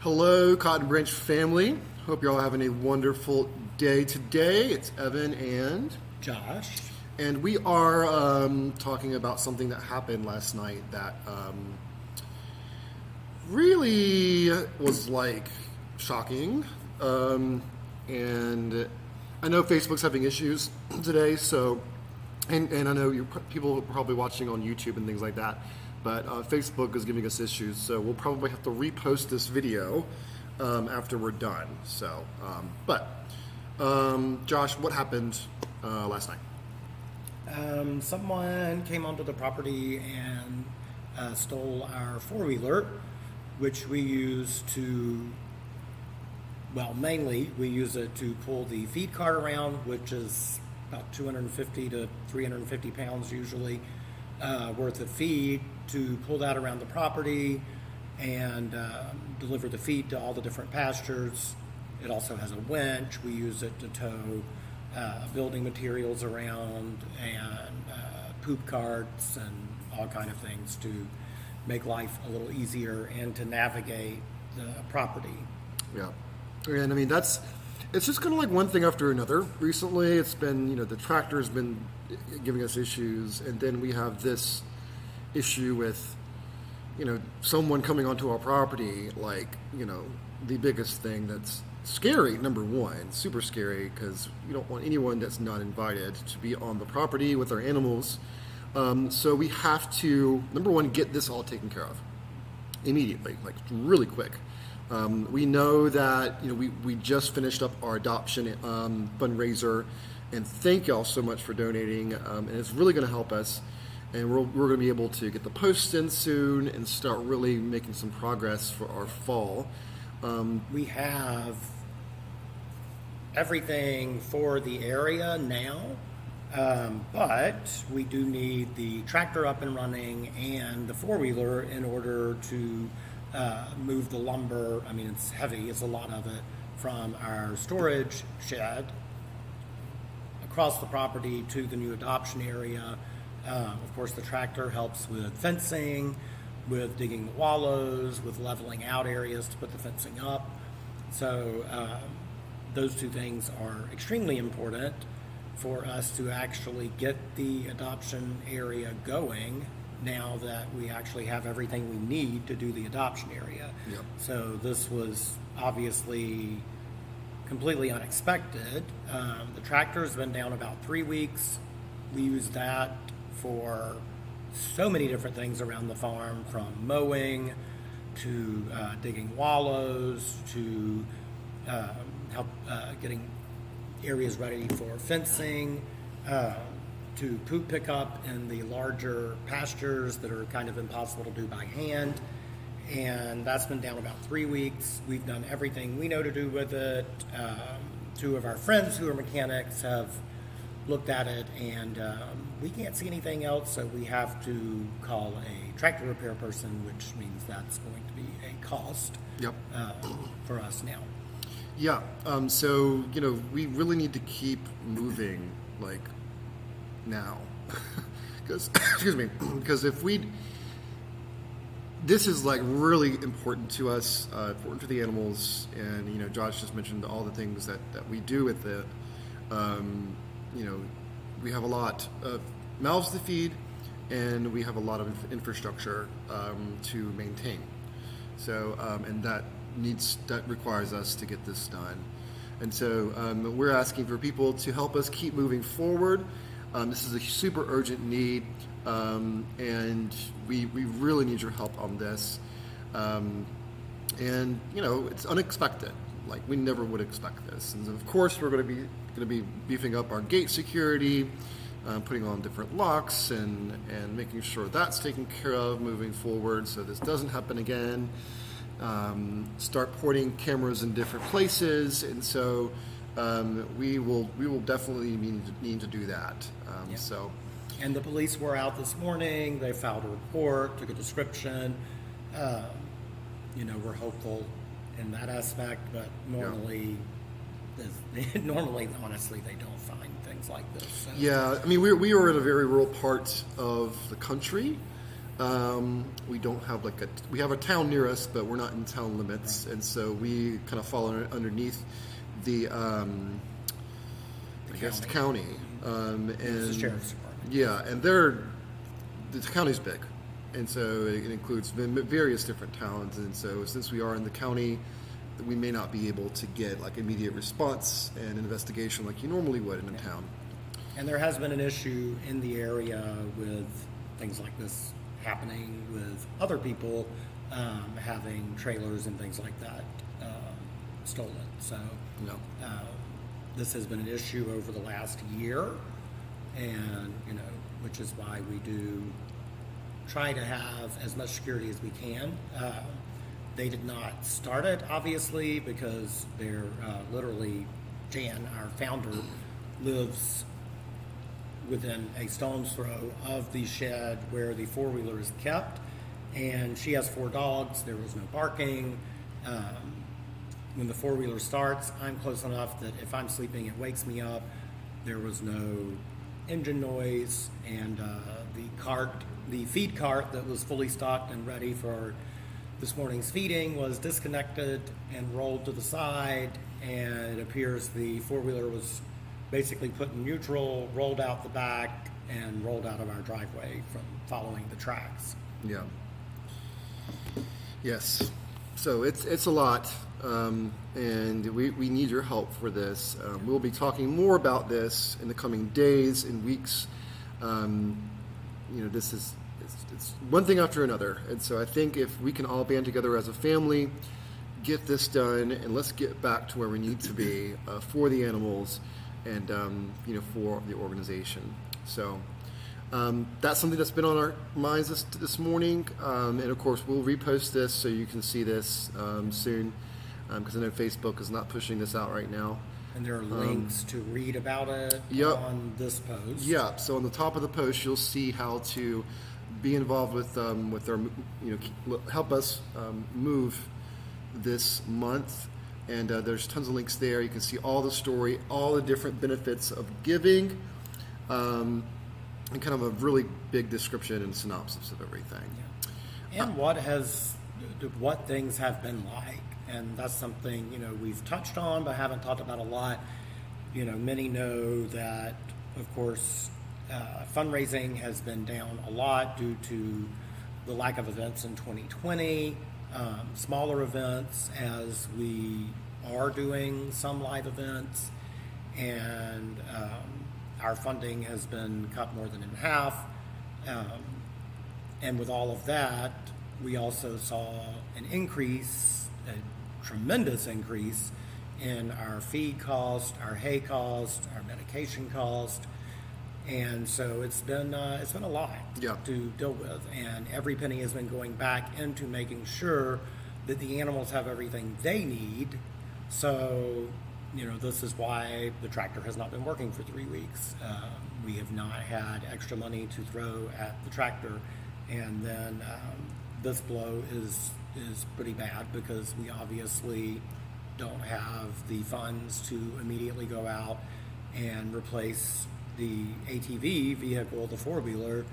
Hello, Cotton Branch family. Hope you're all having a wonderful day today. It's Evan and Josh. And we are talking about something that happened last night that really was like shocking. And I know Facebook's having issues today, so and I know people are probably watching on YouTube and things like that. But Facebook is giving us issues, so we'll probably have to repost this video after we're done. So, Josh, what happened last night? Someone came onto the property and stole our four-wheeler, which we use to, mainly we use it to pull the feed cart around, which is about 250 to 350 pounds usually worth of feed, to pull that around the property and deliver the feed to all the different pastures. It also has a winch. We use it to tow building materials around and poop carts and all kind of things to make life a little easier and to navigate the property. Yeah, and I mean it's just kind of like one thing after another. Recently, it's been the tractor's been giving us issues, and then we have this issue with someone coming onto our property, the biggest thing that's scary. Number one, super scary, because we don't want anyone that's not invited to be on the property with our animals. So we have to, number one, get this all taken care of. immediately, like really quick. We know that we just finished up our adoption fundraiser, and thank y'all so much for donating. And it's really going to help us, and we're going to be able to get the posts in soon and start really making some progress for our fall. We have everything for the area now, but we do need the tractor up and running and the four-wheeler in order to move the lumber. I mean, it's heavy, it's a lot of it, from our storage shed across the property to the new adoption area. Of course, the tractor helps with fencing, with digging the wallows, with leveling out areas to put the fencing up. So those two things are extremely important for us to actually get the adoption area going now that we actually have everything we need to do the adoption area. Yep. So this was obviously completely unexpected. The tractor's been down about 3 weeks. We use that for so many different things around the farm, from mowing to digging wallows to help getting areas ready for fencing, to poop pickup in the larger pastures that are kind of impossible to do by hand. And that's been down about 3 weeks. We've done everything we know to do with it. Two of our friends who are mechanics have looked at it, and we can't see anything else, so we have to call a tractor repair person, which means that's going to be a cost. Yep. For us now. Yeah. So we really need to keep moving, like, now, because excuse me, because if this is like really important to us, important to the animals, and Josh just mentioned all the things that we do with it. We have a lot of mouths to feed, and we have a lot of infrastructure to maintain. So, and that requires us to get this done. And so we're asking for people to help us keep moving forward. This is a super urgent need, and we really need your help on this. And it's unexpected. Like, we never would expect this. And of course, we're going to be beefing up our gate security, putting on different locks, and making sure that's taken care of moving forward, so this doesn't happen again. Start putting cameras in different places, and so we will definitely need to do that. Yeah. So, and the police were out this morning. They filed a report, took a description. We're hopeful in that aspect, but normally, honestly, they don't find things like this. So. Yeah, I mean, we are in a very rural part of the country. We don't have we have a town near us, but we're not in town limits, right. And so we kind of fall underneath the county. And the sheriff's department. Yeah, and the county's big, and so it includes various different towns. And so since we are in the county, we may not be able to get like immediate response and investigation like you normally would in a town. And there has been an issue in the area with things like this happening with other people having trailers and things like that stolen. So this has been an issue over the last year, and which is why we do try to have as much security as we can. They did not start it, obviously, because they're literally, Jan, our founder, lives within a stone's throw of the shed where the four-wheeler is kept, and she has 4 dogs. There was no barking. When the four-wheeler starts, I'm close enough that if I'm sleeping, it wakes me up. There was no engine noise, and the feed cart that was fully stocked and ready for this morning's feeding was disconnected and rolled to the side, and it appears the four-wheeler was basically put in neutral, rolled out the back, and rolled out of our driveway from following the tracks. Yeah. Yes. So it's a lot, and we need your help for this. We'll be talking more about this in the coming days and weeks. This is it's one thing after another. And so I think if we can all band together as a family, get this done, and let's get back to where we need to be for the animals and for the organization. So that's something that's been on our minds this morning. And of course, we'll repost this so you can see this soon, because I know Facebook is not pushing this out right now. And there are links to read about it on this post. Yeah. So on the top of the post, you'll see how to be involved with our, help us move this month. And there's tons of links there. You can see all the story, all the different benefits of giving, and kind of a really big description and synopsis of everything. Yeah. And what things have been like. And that's something, we've touched on but haven't talked about a lot. Many know that, of course, fundraising has been down a lot due to the lack of events in 2020, smaller events, as we are doing some live events, and our funding has been cut more than in half. And with all of that, we also saw an increase, a tremendous increase in our feed cost, our hay cost, our medication cost, and so it's been a lot to deal with. And every penny has been going back into making sure that the animals have everything they need. So, this is why the tractor has not been working for 3 weeks. We have not had extra money to throw at the tractor, and then this blow is pretty bad because we obviously don't have the funds to immediately go out and replace the ATV vehicle, the four-wheeler,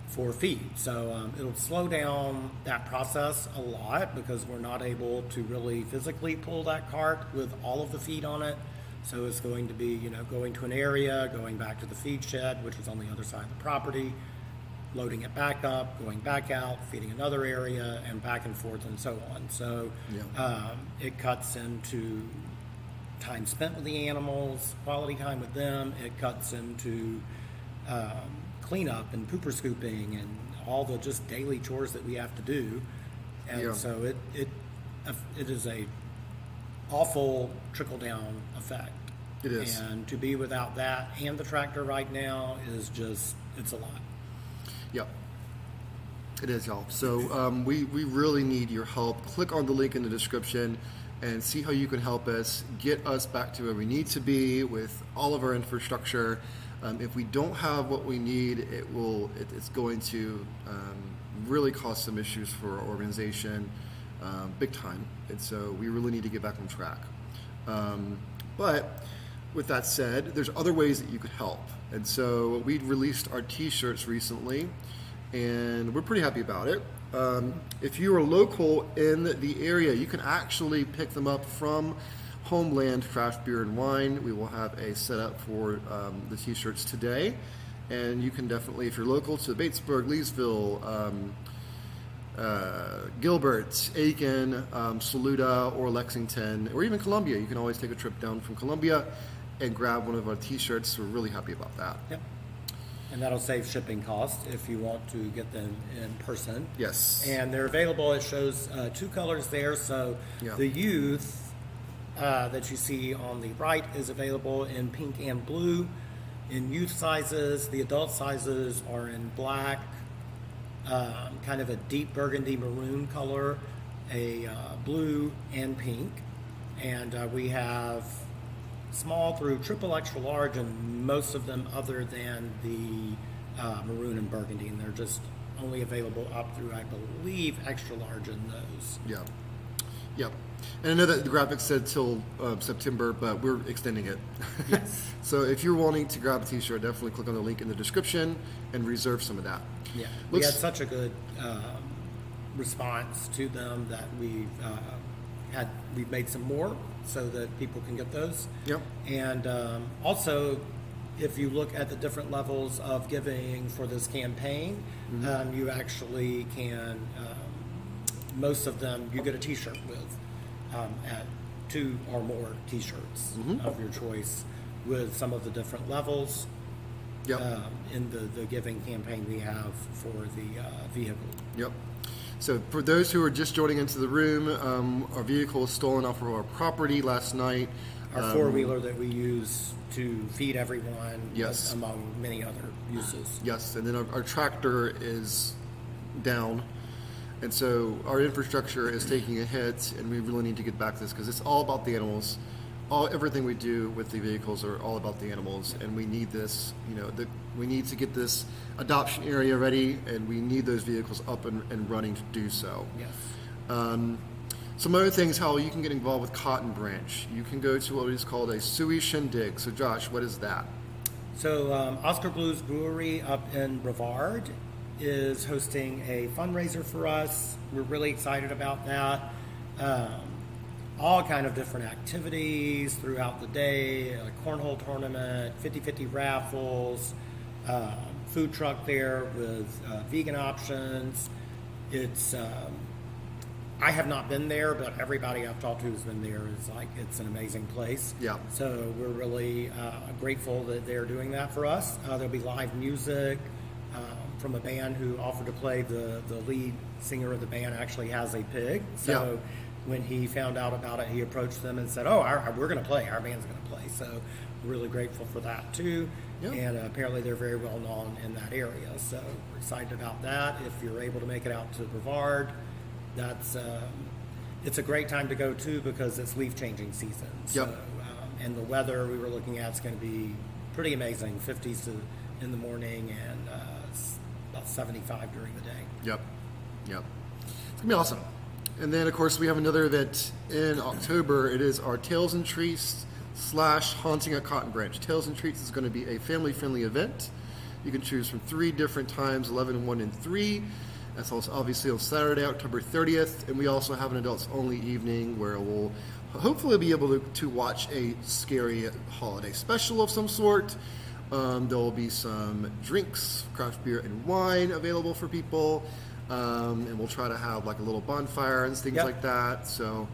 for feed. So it'll slow down that process a lot because we're not able to really physically pull that cart with all of the feed on it. So it's going to be, going to an area, going back to the feed shed, which is on the other side of the property, loading it back up, going back out, feeding another area, and back and forth and so on. So it cuts into time spent with the animals, quality time with them. It cuts into cleanup and pooper scooping and all the just daily chores that we have to do. And so it is a awful trickle-down effect. It is. And to be without that and the tractor right now is just, it's a lot. Yep. It is, y'all. So we really need your help. Click on the link in the description and see how you can help us get us back to where we need to be with all of our infrastructure. If we don't have what we need, it's going to really cause some issues for our organization, big time. And so we really need to get back on track. But with that said, there's other ways that you could help. And so we released our t-shirts recently, and we're pretty happy about it. If you are local in the area, you can actually pick them up from Homeland Craft Beer and Wine. We will have a setup for the t-shirts today. And you can definitely, if you're local to Batesburg, Leesville, Gilbert, Aiken, Saluda, or Lexington, or even Columbia, you can always take a trip down from Columbia and grab one of our t-shirts. We're really happy about that. Yep. And that'll save shipping costs if you want to get them in person. Yes. And they're available. It shows two colors there. So the youth that you see on the right is available in pink and blue in youth sizes. The adult sizes are in black, kind of a deep burgundy maroon color, a blue and pink. And we have small through triple extra large, and most of them other than the maroon and burgundy, and they're just only available up through, I believe, extra large in those. Yep. And I know that the graphic said till September, but we're extending it. Yes. So if you're wanting to grab a t-shirt, definitely click on the link in the description and reserve some of that. Yeah. We had such a good response to them that we've made some more so that people can get those. Yep. And also, if you look at the different levels of giving for this campaign, you actually can, most of them you get a t-shirt with at 2 or more t-shirts of your choice with some of the different levels. Yep. in the giving campaign we have for the vehicle. Yep. So for those who are just joining into the room, our vehicle was stolen off of our property last night. Our four-wheeler that we use to feed everyone, Yes. among many other uses. Yes, and then our tractor is down, and so our infrastructure is taking a hit, and we really need to get back to this because it's all about the animals. Everything we do with the vehicles are all about the animals, and we need this. We need to get this adoption area ready, and we need those vehicles up and running to do so. Yes. Some other things, how you can get involved with Cotton Branch. You can go to what is called a Suey Shindig. So, Josh, what is that? So Oscar Blues Brewery up in Brevard is hosting a fundraiser for us. We're really excited about that. All kind of different activities throughout the day, a cornhole tournament, 50-50 raffles, food truck there with vegan options. It's I have not been there, but everybody I've talked to who's been there is like, it's an amazing place. Yeah. So we're really grateful that they're doing that for us. There'll be live music from a band who offered to play. The lead singer of the band actually has a pig. So when he found out about it, he approached them and said, we're going to play. Our band's going to play. So we're really grateful for that too. Yeah. And apparently they're very well known in that area. So we're excited about that. If you're able to make it out to Brevard, that's it's a great time to go to because it's leaf changing season. So, and the weather we were looking at is going to be pretty amazing. 50s in the morning and about 75 during the day. Yep. It's going to be awesome. And then, of course, we have another event in October. It is our Tales and Treats / Haunting at Cotton Branch. Tales and Treats is going to be a family-friendly event. You can choose from 3 different times, 11, 1, and 3. That's also obviously on Saturday, October 30th. And we also have an adults-only evening where we'll hopefully be able to watch a scary holiday special of some sort. There will be some drinks, craft beer and wine available for people. And we'll try to have like a little bonfire and things like that. So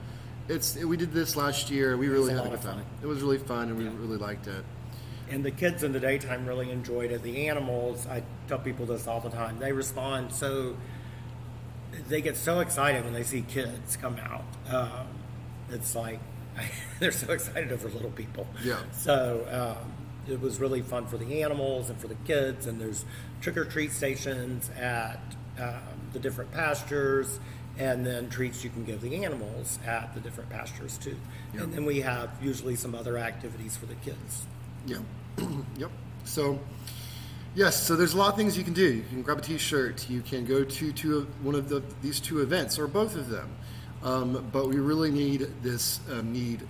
we did this last year. We really had a good time. It was really fun, and we really liked it. And the kids in the daytime really enjoyed it. The animals, I tell people this all the time, they respond they get so excited when they see kids come out. It's like they're so excited over little people. Yeah. So it was really fun for the animals and for the kids. And there's trick-or-treat stations at the different pastures, and then treats you can give the animals at the different pastures too. Yep. And then we have usually some other activities for the kids. Yeah. Yep. So, yes, so there's a lot of things you can do. You can grab a t-shirt. You can go to one of these 2 events, or both of them. But we really need this need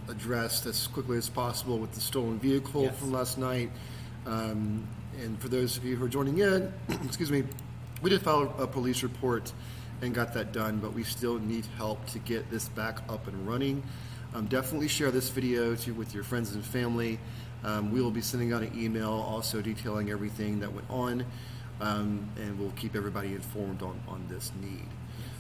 addressed as quickly as possible with the stolen vehicle from last night. And for those of you who are joining in, excuse me, we did file a police report and got that done, but we still need help to get this back up and running. Definitely share this video with your friends and family. We will be sending out an email also detailing everything that went on, and we'll keep everybody informed on this need.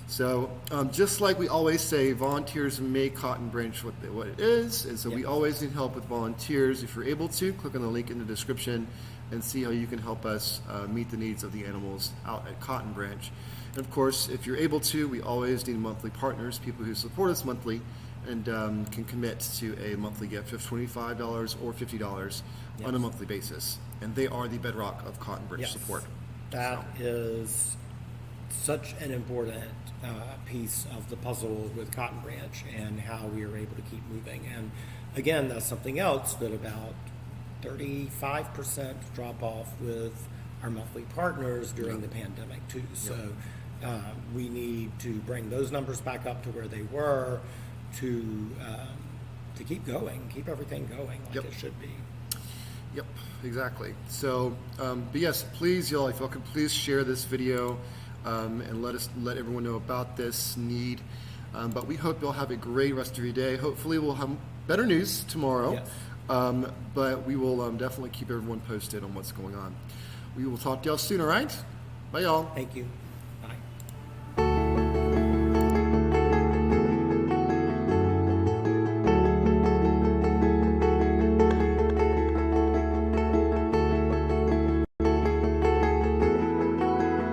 So just like we always say, volunteers make Cotton Branch what it is, and so we always need help with volunteers. If you're able to, click on the link in the description and see how you can help us meet the needs of the animals out at Cotton Branch. And of course, if you're able to, we always need monthly partners, people who support us monthly and can commit to a monthly gift of $25 or $50 on a monthly basis. And they are the bedrock of Cotton Branch support. That is such an important piece of the puzzle with Cotton Branch and how we are able to keep moving. And again, that's something else that about 35% drop off with our monthly partners during the pandemic too. So we need to bring those numbers back up to where they were to keep going, keep everything going like it should be. Yep, exactly. So, but yes, please, y'all, if y'all could please share this video and let everyone know about this need. But we hope you'll have a great rest of your day. Hopefully, we'll have better news tomorrow. Yes. But we will definitely keep everyone posted on what's going on. We will talk to y'all soon. All right? Bye, y'all. Thank you.